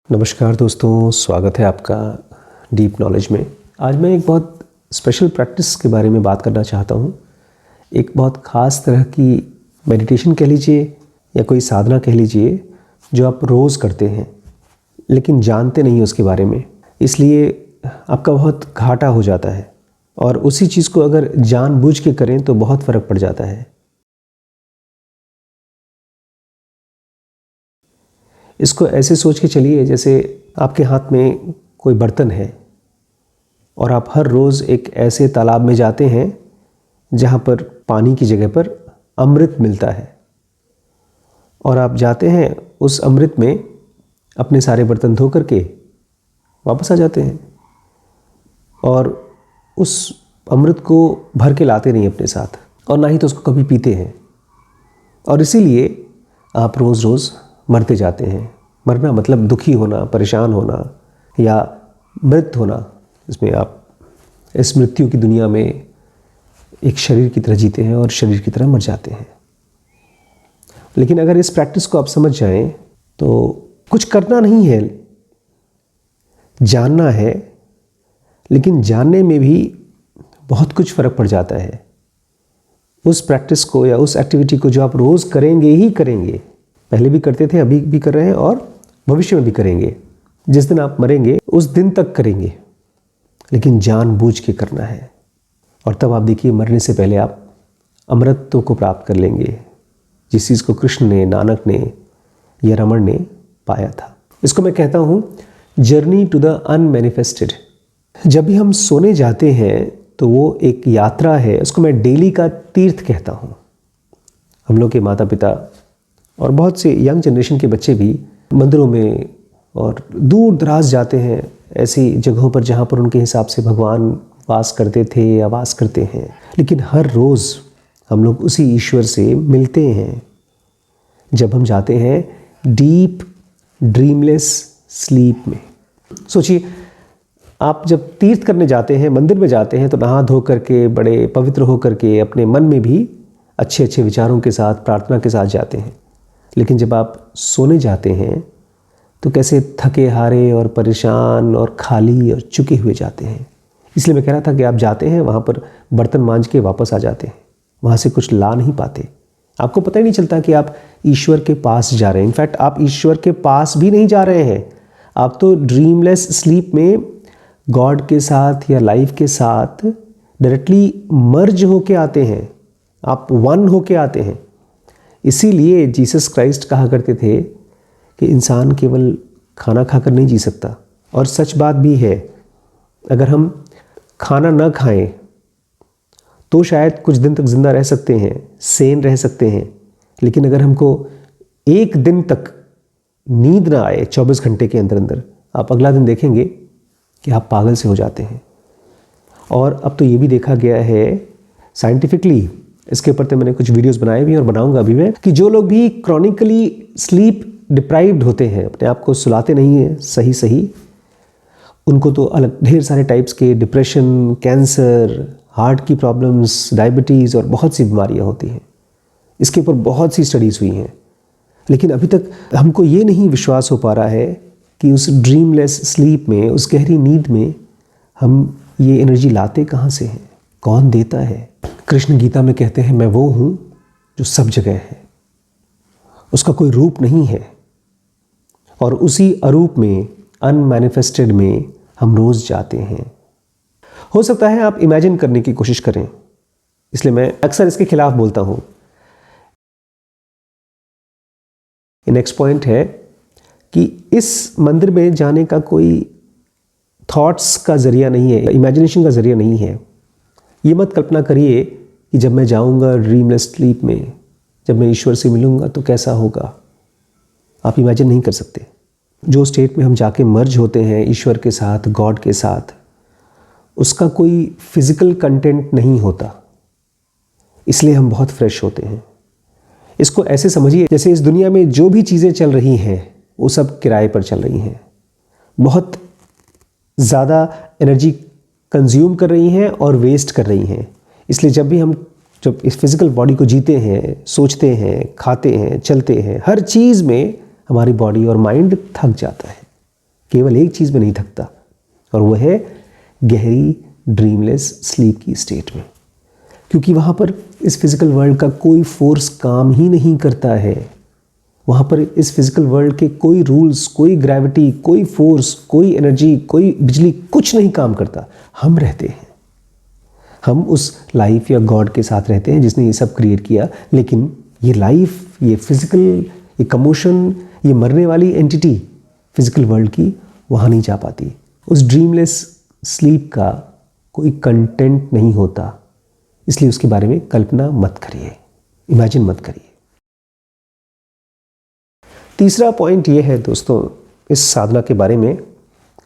नमस्कार दोस्तों, स्वागत है आपका डीप नॉलेज में। आज मैं एक बहुत स्पेशल प्रैक्टिस के बारे में बात करना चाहता हूँ। एक बहुत ख़ास तरह की मेडिटेशन कह लीजिए या कोई साधना कह लीजिए जो आप रोज़ करते हैं लेकिन जानते नहीं उसके बारे में, इसलिए आपका बहुत घाटा हो जाता है। और उसी चीज़ को अगर जानबूझ के करें तो बहुत फ़र्क पड़ जाता है। इसको ऐसे सोच के चलिए जैसे आपके हाथ में कोई बर्तन है और आप हर रोज़ एक ऐसे तालाब में जाते हैं जहाँ पर पानी की जगह पर अमृत मिलता है, और आप जाते हैं उस अमृत में अपने सारे बर्तन धो करके वापस आ जाते हैं और उस अमृत को भर के लाते नहीं अपने साथ, और ना ही तो उसको कभी पीते हैं। और इसीलिए आप रोज़ रोज़ मरते जाते हैं। मरना मतलब दुखी होना, परेशान होना या मृत होना। इसमें आप इस मृत्यु की दुनिया में एक शरीर की तरह जीते हैं और शरीर की तरह मर जाते हैं। लेकिन अगर इस प्रैक्टिस को आप समझ जाएं तो कुछ करना नहीं है, जानना है। लेकिन जानने में भी बहुत कुछ फ़र्क पड़ जाता है। उस प्रैक्टिस को या उस एक्टिविटी को जो आप रोज़ करेंगे ही करेंगे, पहले भी करते थे, अभी भी कर रहे हैं और भविष्य में भी करेंगे। जिस दिन आप मरेंगे उस दिन तक करेंगे, लेकिन जानबूझ के करना है। और तब आप देखिए, मरने से पहले आप अमृतत्व को प्राप्त कर लेंगे, जिस चीज़ को कृष्ण ने, नानक ने या रमण ने पाया था। इसको मैं कहता हूँ जर्नी टू द अनमैनिफेस्टेड। जब भी हम सोने जाते हैं तो वो एक यात्रा है। उसको मैं डेली का तीर्थ कहता हूँ। हम लोग के माता पिता और बहुत से यंग जनरेशन के बच्चे भी मंदिरों में और दूर दराज जाते हैं, ऐसी जगहों पर जहाँ पर उनके हिसाब से भगवान वास करते थे या वास करते हैं। लेकिन हर रोज़ हम लोग उसी ईश्वर से मिलते हैं जब हम जाते हैं डीप ड्रीमलेस स्लीप में। सोचिए, आप जब तीर्थ करने जाते हैं, मंदिर में जाते हैं, तो नहा धो करके, बड़े पवित्र हो करके, अपने मन में भी अच्छे अच्छे विचारों के साथ, प्रार्थना के साथ जाते हैं। लेकिन जब आप सोने जाते हैं तो कैसे थके हारे और परेशान और खाली और चुके हुए जाते हैं। इसलिए मैं कह रहा था कि आप जाते हैं वहाँ पर बर्तन मांज के वापस आ जाते हैं, वहाँ से कुछ ला नहीं पाते। आपको पता ही नहीं चलता कि आप ईश्वर के पास जा रहे हैं। इनफैक्ट आप ईश्वर के पास भी नहीं जा रहे हैं, आप तो ड्रीमलेस स्लीप में गॉड के साथ या लाइफ के साथ डायरेक्टली मर्ज होके आते हैं, आप वन होके आते हैं। इसीलिए जीसस क्राइस्ट कहा करते थे कि इंसान केवल खाना खाकर नहीं जी सकता। और सच बात भी है, अगर हम खाना न खाएं तो शायद कुछ दिन तक ज़िंदा रह सकते हैं, सेन रह सकते हैं। लेकिन अगर हमको एक दिन तक नींद ना आए 24 घंटे के अंदर अंदर, आप अगला दिन देखेंगे कि आप पागल से हो जाते हैं। और अब तो ये भी देखा गया है साइंटिफिकली, इसके ऊपर तो मैंने कुछ वीडियोस बनाए भी और बनाऊंगा अभी मैं, कि जो लोग भी क्रॉनिकली स्लीप डिप्राइव्ड होते हैं, अपने आप को सुलाते नहीं हैं सही, उनको तो अलग ढेर सारे टाइप्स के डिप्रेशन, कैंसर, हार्ट की प्रॉब्लम्स, डायबिटीज़ और बहुत सी बीमारियां होती हैं। इसके ऊपर बहुत सी स्टडीज़ हुई हैं। लेकिन अभी तक हमको ये नहीं विश्वास हो पा रहा है कि उस ड्रीमलेस स्लीप में, उस गहरी नींद में हम ये एनर्जी लाते कहाँ से हैं, कौन देता है। कृष्ण गीता में कहते हैं, मैं वो हूँ जो सब जगह है, उसका कोई रूप नहीं है। और उसी अरूप में, अनमैनिफेस्टेड में हम रोज़ जाते हैं। हो सकता है आप इमेजिन करने की कोशिश करें, इसलिए मैं अक्सर इसके खिलाफ बोलता हूँ। नेक्स्ट पॉइंट है कि इस मंदिर में जाने का कोई थॉट्स का ज़रिया नहीं है, इमेजिनेशन का ज़रिया नहीं है। ये मत कल्पना करिए कि जब मैं जाऊंगा ड्रीमलेस स्लीप में, जब मैं ईश्वर से मिलूंगा तो कैसा होगा। आप इमेजिन नहीं कर सकते। जो स्टेट में हम जाके मर्ज होते हैं ईश्वर के साथ, गॉड के साथ, उसका कोई फिजिकल कंटेंट नहीं होता, इसलिए हम बहुत फ्रेश होते हैं। इसको ऐसे समझिए जैसे इस दुनिया में जो भी चीज़ें चल रही हैं वो सब किराए पर चल रही हैं, बहुत ज़्यादा एनर्जी कंज्यूम कर रही हैं और वेस्ट कर रही हैं। इसलिए जब इस फिज़िकल बॉडी को जीते हैं, सोचते हैं, खाते हैं, चलते हैं, हर चीज़ में हमारी बॉडी और माइंड थक जाता है। केवल एक चीज़ में नहीं थकता, और वह है गहरी ड्रीमलेस स्लीप की स्टेट में। क्योंकि वहाँ पर इस फिज़िकल वर्ल्ड का कोई फोर्स काम ही नहीं करता है। वहाँ पर इस फिज़िकल वर्ल्ड के कोई रूल्स, कोई ग्रेविटी, कोई फोर्स, कोई एनर्जी, कोई बिजली, कुछ नहीं काम करता। हम रहते हैं, हम उस लाइफ या गॉड के साथ रहते हैं जिसने ये सब क्रिएट किया। लेकिन ये लाइफ, ये फिज़िकल, ये कमोशन, ये मरने वाली एंटिटी फिज़िकल वर्ल्ड की वहाँ नहीं जा पाती। उस ड्रीमलेस स्लीप का कोई कंटेंट नहीं होता, इसलिए उसके बारे में कल्पना मत करिए, इमेजिन मत करिए। तीसरा पॉइंट ये है दोस्तों इस साधना के बारे में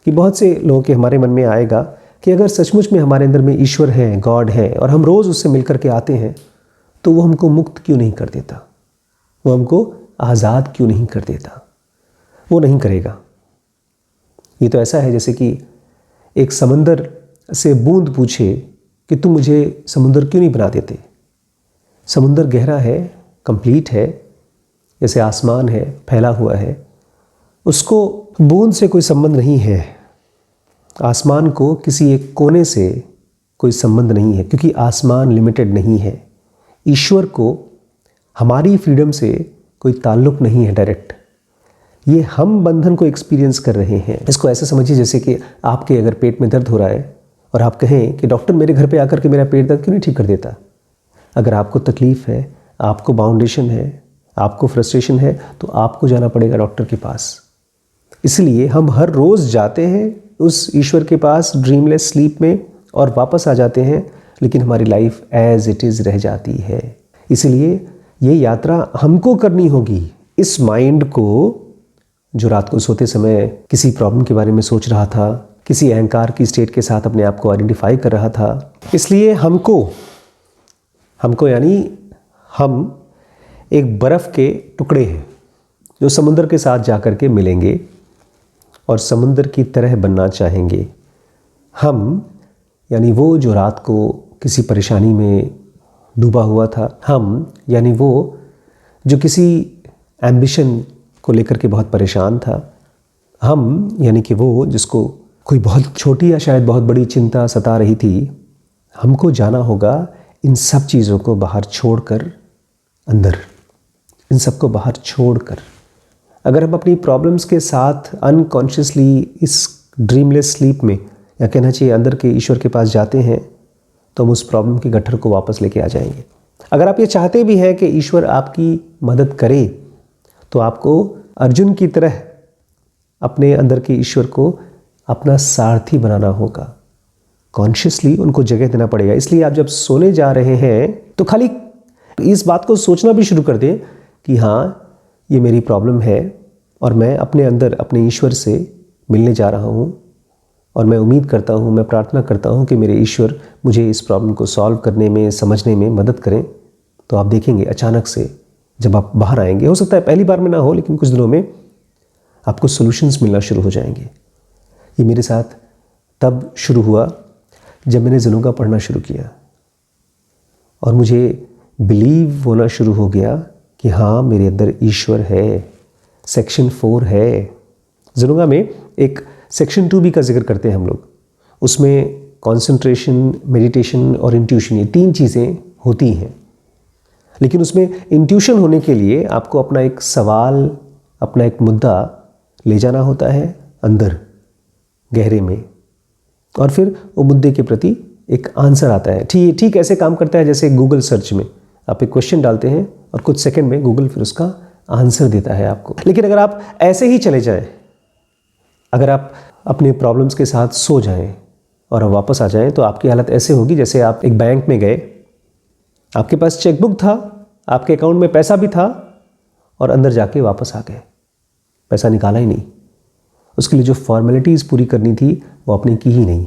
कि बहुत से लोगों के हमारे मन में आएगा कि अगर सचमुच में हमारे अंदर में ईश्वर है, गॉड है, और हम रोज़ उससे मिलकर के आते हैं, तो वो हमको मुक्त क्यों नहीं कर देता, वो हमको आज़ाद क्यों नहीं कर देता। वो नहीं करेगा। ये तो ऐसा है जैसे कि एक समंदर से बूंद पूछे कि तुम मुझे समुंदर क्यों नहीं बना देते। समुंदर गहरा है, कंप्लीट है, जैसे आसमान है, फैला हुआ है, उसको बूंद से कोई संबंध नहीं है। आसमान को किसी एक कोने से कोई संबंध नहीं है, क्योंकि आसमान लिमिटेड नहीं है। ईश्वर को हमारी फ्रीडम से कोई ताल्लुक नहीं है डायरेक्ट। ये हम बंधन को एक्सपीरियंस कर रहे हैं। इसको ऐसे समझिए जैसे कि आपके अगर पेट में दर्द हो रहा है और आप कहें कि डॉक्टर मेरे घर पे आकर के मेरा पेट दर्द क्यों नहीं ठीक कर देता। अगर आपको तकलीफ़ है, आपको बाउंडेशन है, आपको फ्रस्ट्रेशन है, तो आपको जाना पड़ेगा डॉक्टर के पास। इसलिए हम हर रोज़ जाते हैं उस ईश्वर के पास ड्रीमलेस स्लीप में और वापस आ जाते हैं, लेकिन हमारी लाइफ एज इट इज़ रह जाती है। इसलिए ये यात्रा हमको करनी होगी। इस माइंड को जो रात को सोते समय किसी प्रॉब्लम के बारे में सोच रहा था, किसी अहंकार की स्टेट के साथ अपने आप को आइडेंटिफाई कर रहा था, इसलिए हमको यानी हम एक बर्फ़ के टुकड़े हैं जो समुद्र के साथ जाकर के मिलेंगे और समुद्र की तरह बनना चाहेंगे। हम यानी वो जो रात को किसी परेशानी में डूबा हुआ था, हम यानी वो जो किसी एम्बिशन को लेकर के बहुत परेशान था, हम यानी कि वो जिसको कोई बहुत छोटी या शायद बहुत बड़ी चिंता सता रही थी, हमको जाना होगा इन सब चीज़ों को बाहर छोड़कर अंदर, इन सब को बाहर छोड़कर। अगर हम अपनी प्रॉब्लम्स के साथ अनकॉन्शियसली इस ड्रीमलेस स्लीप में, या कहना चाहिए अंदर के ईश्वर के पास जाते हैं, तो हम उस प्रॉब्लम के गट्ठर को वापस लेके आ जाएंगे। अगर आप ये चाहते भी हैं कि ईश्वर आपकी मदद करे, तो आपको अर्जुन की तरह अपने अंदर के ईश्वर को अपना सारथी बनाना होगा। कॉन्शियसली उनको जगह देना पड़ेगा। इसलिए आप जब सोने जा रहे हैं तो खाली इस बात को सोचना भी शुरू कर दें कि हाँ, ये मेरी प्रॉब्लम है और मैं अपने अंदर अपने ईश्वर से मिलने जा रहा हूँ, और मैं उम्मीद करता हूँ, मैं प्रार्थना करता हूँ कि मेरे ईश्वर मुझे इस प्रॉब्लम को सॉल्व करने में, समझने में मदद करें। तो आप देखेंगे अचानक से जब आप बाहर आएंगे, हो सकता है पहली बार में ना हो, लेकिन कुछ दिनों में आपको सॉल्यूशंस मिलना शुरू हो जाएंगे। ये मेरे साथ तब शुरू हुआ जब मैंने ज़ुनुंगा पढ़ना शुरू किया और मुझे बिलीव होना शुरू हो गया कि हाँ, मेरे अंदर ईश्वर है। सेक्शन 4 है ज़ुनुंगा में। एक सेक्शन 2 भी का जिक्र करते हैं हम लोग। उसमें कॉन्सेंट्रेशन, मेडिटेशन और इंट्यूशन, ये 3 चीज़ें होती हैं। लेकिन उसमें इंट्यूशन होने के लिए आपको अपना एक सवाल, अपना एक मुद्दा ले जाना होता है अंदर गहरे में, और फिर वो मुद्दे के प्रति एक आंसर आता है। ठीक ऐसे काम करता है जैसे गूगल सर्च में आप एक क्वेश्चन डालते हैं और कुछ सेकंड में गूगल फिर उसका आंसर देता है आपको। लेकिन अगर आप ऐसे ही चले जाएं, अगर आप अपने प्रॉब्लम्स के साथ सो जाएं और अब वापस आ जाएं, तो आपकी हालत ऐसे होगी जैसे आप एक बैंक में गए, आपके पास चेकबुक था, आपके अकाउंट में पैसा भी था, और अंदर जाके वापस आ गए, पैसा निकाला ही नहीं। उसके लिए जो फॉर्मेलिटीज़ पूरी करनी थी वो आपने की ही नहीं।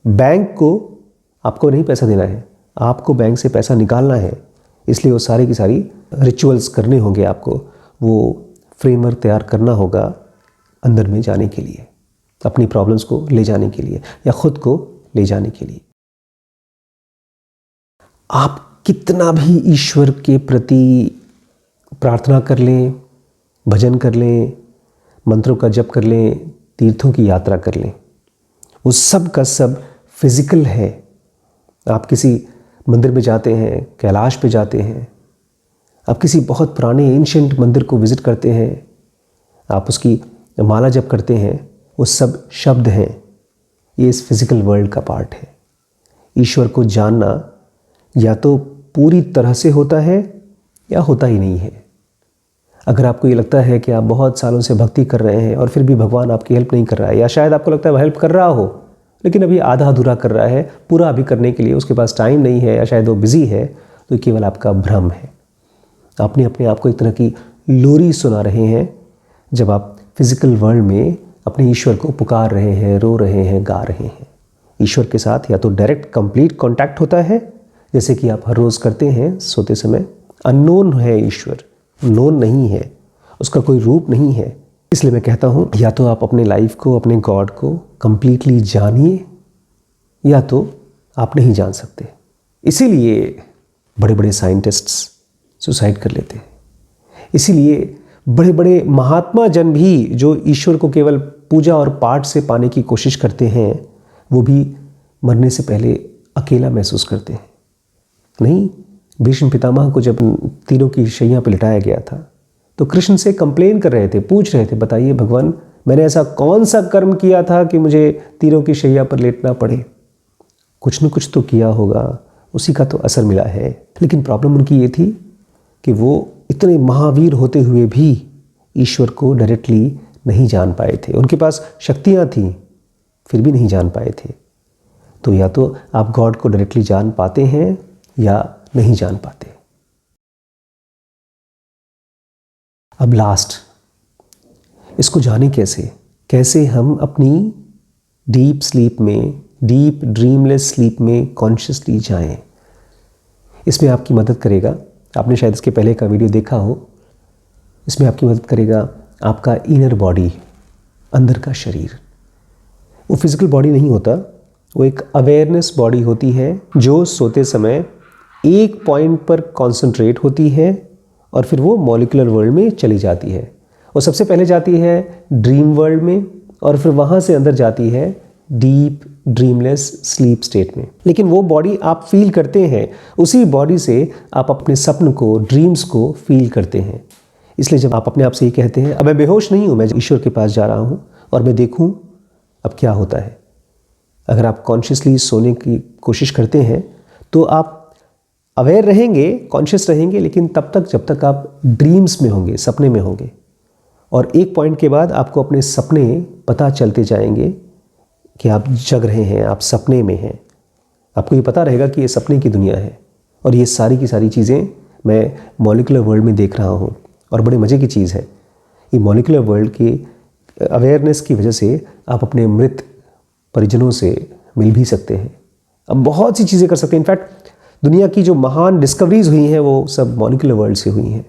बैंक को आपको नहीं पैसा देना है, आपको बैंक से पैसा निकालना है। इसलिए वो सारी की सारी रिचुअल्स करने होंगे आपको, वो फ्रेमवर्क तैयार करना होगा अंदर में जाने के लिए, अपनी प्रॉब्लम्स को ले जाने के लिए या खुद को ले जाने के लिए। आप कितना भी ईश्वर के प्रति प्रार्थना कर लें, भजन कर लें, मंत्रों का जप कर लें, तीर्थों की यात्रा कर लें, वो सब का सब फिजिकल है। आप किसी मंदिर में जाते हैं, कैलाश पे जाते हैं, आप किसी बहुत पुराने एंशिएंट मंदिर को विजिट करते हैं, आप उसकी माला जप करते हैं, वो सब शब्द हैं। ये इस फिजिकल वर्ल्ड का पार्ट है। ईश्वर को जानना या तो पूरी तरह से होता है या होता ही नहीं है। अगर आपको ये लगता है कि आप बहुत सालों से भक्ति कर रहे हैं और फिर भी भगवान आपकी हेल्प नहीं कर रहा है, या शायद आपको लगता है वो हेल्प कर रहा हो लेकिन अभी आधा अधूरा कर रहा है, पूरा अभी करने के लिए उसके पास टाइम नहीं है, या शायद वो बिजी है, तो केवल आपका भ्रम है। आपने अपने आप को एक तरह की लोरी सुना रहे हैं जब आप फिजिकल वर्ल्ड में अपने ईश्वर को पुकार रहे हैं, रो रहे हैं, गा रहे हैं। ईश्वर के साथ या तो डायरेक्ट कंप्लीट कांटेक्ट होता है, जैसे कि आप हर रोज़ करते हैं सोते समय। अननोन है ईश्वर, नोन नहीं है, उसका कोई रूप नहीं है। इसलिए मैं कहता हूँ या तो आप अपने लाइफ को, अपने गॉड को कंप्लीटली जानिए, या तो आप नहीं जान सकते। इसीलिए बड़े बड़े साइंटिस्ट्स सुसाइड कर लेते हैं। इसीलिए बड़े बड़े महात्मा जन भी जो ईश्वर को केवल पूजा और पाठ से पाने की कोशिश करते हैं, वो भी मरने से पहले अकेला महसूस करते हैं। नहीं, भीष्म पितामह को जब तीरों की शैया पर लिटाया गया था तो कृष्ण से कंप्लेन कर रहे थे, पूछ रहे थे, बताइए भगवान, मैंने ऐसा कौन सा कर्म किया था कि मुझे तीरों की शैया पर लेटना पड़े? कुछ न कुछ तो किया होगा, उसी का तो असर मिला है। लेकिन प्रॉब्लम उनकी ये थी कि वो इतने महावीर होते हुए भी ईश्वर को डायरेक्टली नहीं जान पाए थे। उनके पास शक्तियाँ थीं, फिर भी नहीं जान पाए थे। तो या तो आप गॉड को डायरेक्टली जान पाते हैं या नहीं जान पाते। अब लास्ट, इसको जाने कैसे? कैसे हम अपनी डीप स्लीप में, डीप ड्रीमलेस स्लीप में कॉन्शियसली जाएं? इसमें आपकी मदद करेगा, आपने शायद इसके पहले का वीडियो देखा हो, इसमें आपकी मदद करेगा आपका इनर बॉडी, अंदर का शरीर। वो फिजिकल बॉडी नहीं होता, वो एक अवेयरनेस बॉडी होती है जो सोते समय एक पॉइंट पर कॉन्सेंट्रेट होती है और फिर वो मॉलिक्यूलर वर्ल्ड में चली जाती है। वो सबसे पहले जाती है ड्रीम वर्ल्ड में और फिर वहाँ से अंदर जाती है डीप ड्रीमलेस स्लीप स्टेट में। लेकिन वो बॉडी आप फील करते हैं, उसी बॉडी से आप अपने सपन को, ड्रीम्स को फील करते हैं। इसलिए जब आप अपने आप से ये कहते हैं, अब मैं बेहोश नहीं हूँ, मैं ईश्वर के पास जा रहा हूँ और मैं देखूँ अब क्या होता है। अगर आप कॉन्शियसली सोने की कोशिश करते हैं तो आप अवेयर रहेंगे, कॉन्शियस रहेंगे, लेकिन तब तक जब तक आप ड्रीम्स में होंगे, सपने में होंगे। और एक पॉइंट के बाद आपको अपने सपने पता चलते जाएंगे कि आप जग रहे हैं, आप सपने में हैं। आपको ये पता रहेगा कि ये सपने की दुनिया है और ये सारी की सारी चीज़ें मैं मॉलिक्यूलर वर्ल्ड में देख रहा हूँ। और बड़े मज़े की चीज़ है, ये मॉलिक्यूलर वर्ल्ड की अवेयरनेस की वजह से आप अपने मृत परिजनों से मिल भी सकते हैं। अब बहुत सी चीज़ें कर सकते हैं। इनफैक्ट दुनिया की जो महान डिस्कवरीज हुई हैं वो सब मॉलिक्यूलर वर्ल्ड से हुई हैं।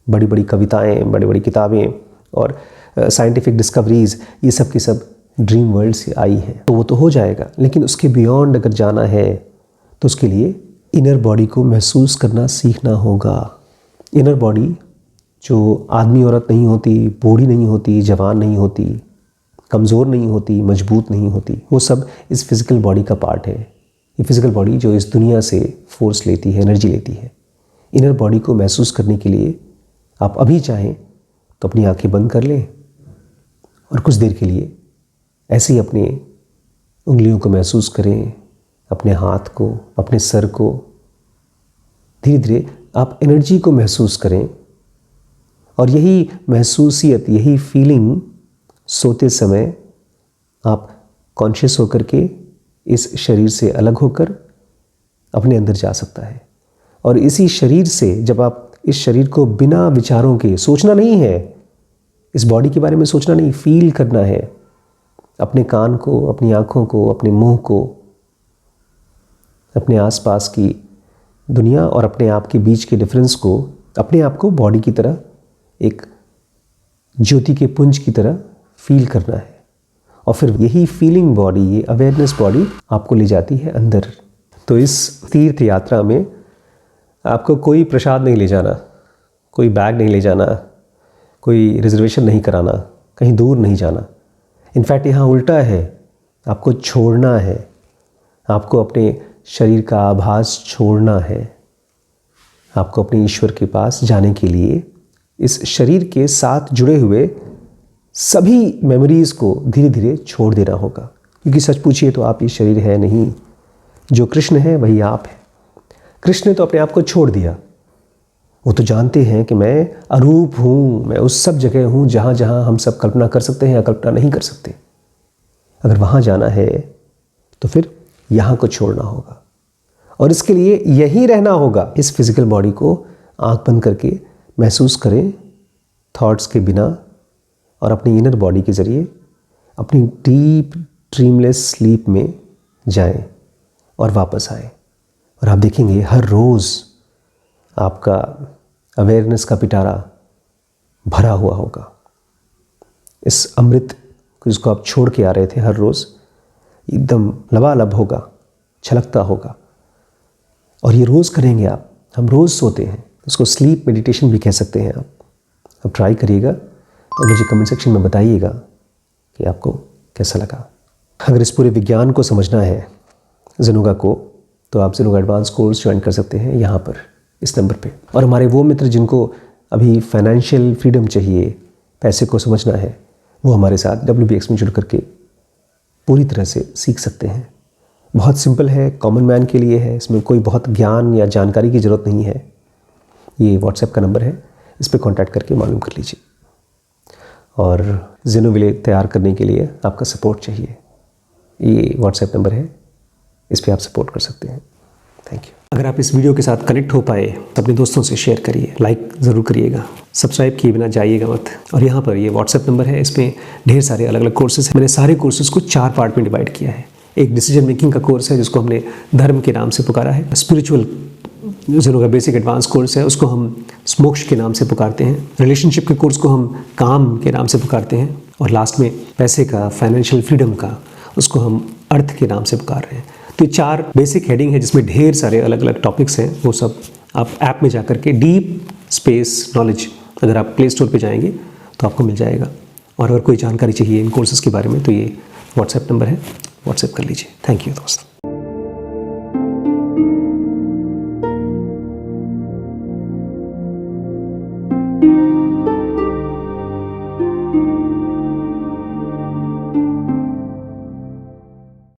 बड़ी बड़ी कविताएं, बड़ी बड़ी किताबें और साइंटिफिक डिस्कवरीज, ये सब की सब ड्रीम वर्ल्ड से आई हैं। तो वो तो हो जाएगा, लेकिन उसके बियॉन्ड अगर जाना है तो उसके लिए इनर बॉडी को महसूस करना सीखना होगा। इनर बॉडी जो आदमी औरत नहीं होती, बूढ़ी नहीं होती, जवान नहीं होती, कमज़ोर नहीं होती, मजबूत नहीं होती, वो सब इस फिज़िकल बॉडी का पार्ट है। ये फिज़िकल बॉडी जो इस दुनिया से फोर्स लेती है, एनर्जी लेती है। इनर बॉडी को महसूस करने के लिए आप अभी चाहें तो अपनी आंखें बंद कर लें और कुछ देर के लिए ऐसे ही अपने उंगलियों को महसूस करें, अपने हाथ को, अपने सर को। धीरे धीरे आप एनर्जी को महसूस करें और यही महसूसियत, यही फीलिंग सोते समय आप कॉन्शियस होकर के इस शरीर से अलग होकर अपने अंदर जा सकता है। और इसी शरीर से जब आप इस शरीर को बिना विचारों के, सोचना नहीं है, इस बॉडी के बारे में सोचना नहीं, फील करना है। अपने कान को, अपनी आँखों को, अपने मुंह को, अपने आसपास की दुनिया और अपने आप के बीच के डिफरेंस को, अपने आप को बॉडी की तरह, एक ज्योति के पुंज की तरह फील करना है। और फिर यही फीलिंग बॉडी, ये अवेयरनेस बॉडी आपको ले जाती है अंदर। तो इस तीर्थ यात्रा में आपको कोई प्रसाद नहीं ले जाना, कोई बैग नहीं ले जाना, कोई रिजर्वेशन नहीं कराना, कहीं दूर नहीं जाना। इनफैक्ट यहाँ उल्टा है, आपको छोड़ना है, आपको अपने शरीर का आभास छोड़ना है, आपको अपने ईश्वर के पास जाने के लिए इस शरीर के साथ जुड़े हुए सभी मेमोरीज़ को धीरे धीरे छोड़ देना होगा। क्योंकि सच पूछिए तो आप ये शरीर है नहीं, जो कृष्ण है वही आप है। कृष्ण ने तो अपने आप को छोड़ दिया, वो तो जानते हैं कि मैं अरूप हूँ, मैं उस सब जगह हूँ जहाँ जहाँ हम सब कल्पना कर सकते हैं या कल्पना नहीं कर सकते। अगर वहाँ जाना है तो फिर यहाँ को छोड़ना होगा, और इसके लिए यहीं रहना होगा। इस फिजिकल बॉडी को आंख बंद करके महसूस करें, थॉट्स के बिना, और अपनी इनर बॉडी के ज़रिए अपनी डीप ड्रीमलेस स्लीप में जाएं और वापस आएं। और आप देखेंगे हर रोज़ आपका अवेयरनेस का पिटारा भरा हुआ होगा। इस अमृत जिसको आप छोड़ के आ रहे थे हर रोज़ एकदम लबालब होगा, छलकता होगा। और ये रोज़ करेंगे आप। हम रोज़ सोते हैं, उसको स्लीप मेडिटेशन भी कह सकते हैं आप। अब ट्राई करिएगा और मुझे कमेंट सेक्शन में बताइएगा कि आपको कैसा लगा। अगर इस पूरे विज्ञान को समझना है ज़ेनोगा को, तो आप ज़ेनोगा एडवांस कोर्स ज्वाइन कर सकते हैं यहाँ पर, इस नंबर पे। और हमारे वो मित्र जिनको अभी फाइनेंशियल फ्रीडम चाहिए, पैसे को समझना है, वो हमारे साथ WBX में जुड़ करके पूरी तरह से सीख सकते हैं। बहुत सिंपल है, कॉमन मैन के लिए है, इसमें कोई बहुत ज्ञान या जानकारी की ज़रूरत नहीं है। ये व्हाट्सएप का नंबर है, इस पर कॉन्टैक्ट करके मालूम कर लीजिए। और ज़ेनोविले तैयार करने के लिए आपका सपोर्ट चाहिए, ये व्हाट्सएप नंबर है, इस पर आप सपोर्ट कर सकते हैं। Thank you. अगर आप इस वीडियो के साथ कनेक्ट हो पाए तो अपने दोस्तों से शेयर करिए, लाइक ज़रूर करिएगा, सब्सक्राइब किए बिना जाइएगा मत। और यहाँ पर ये व्हाट्सएप नंबर है, इसमें ढेर सारे अलग अलग कोर्सेज हैं। मैंने सारे कोर्सेज को 4 पार्ट में डिवाइड किया है। एक डिसीजन मेकिंग का कोर्स है जिसको हमने धर्म के नाम से पुकारा है। स्पिरिचुअल ज़ेनोगा बेसिक एडवांस कोर्स है, उसको हम मोक्ष के नाम से पुकारते हैं। रिलेशनशिप के कोर्स को हम काम के नाम से पुकारते हैं। और लास्ट में पैसे का, फाइनेंशियल फ्रीडम का, उसको हम अर्थ के नाम से पुकार रहे हैं। तो ये 4 बेसिक हेडिंग है जिसमें ढेर सारे अलग अलग टॉपिक्स हैं। वो सब आप ऐप में जा करके डीप स्पेस नॉलेज, अगर आप प्ले स्टोर पे जाएंगे तो आपको मिल जाएगा। और अगर कोई जानकारी चाहिए इन कोर्सेज़ के बारे में तो ये व्हाट्सएप नंबर है, व्हाट्सएप कर लीजिए। थैंक यू दोस्त।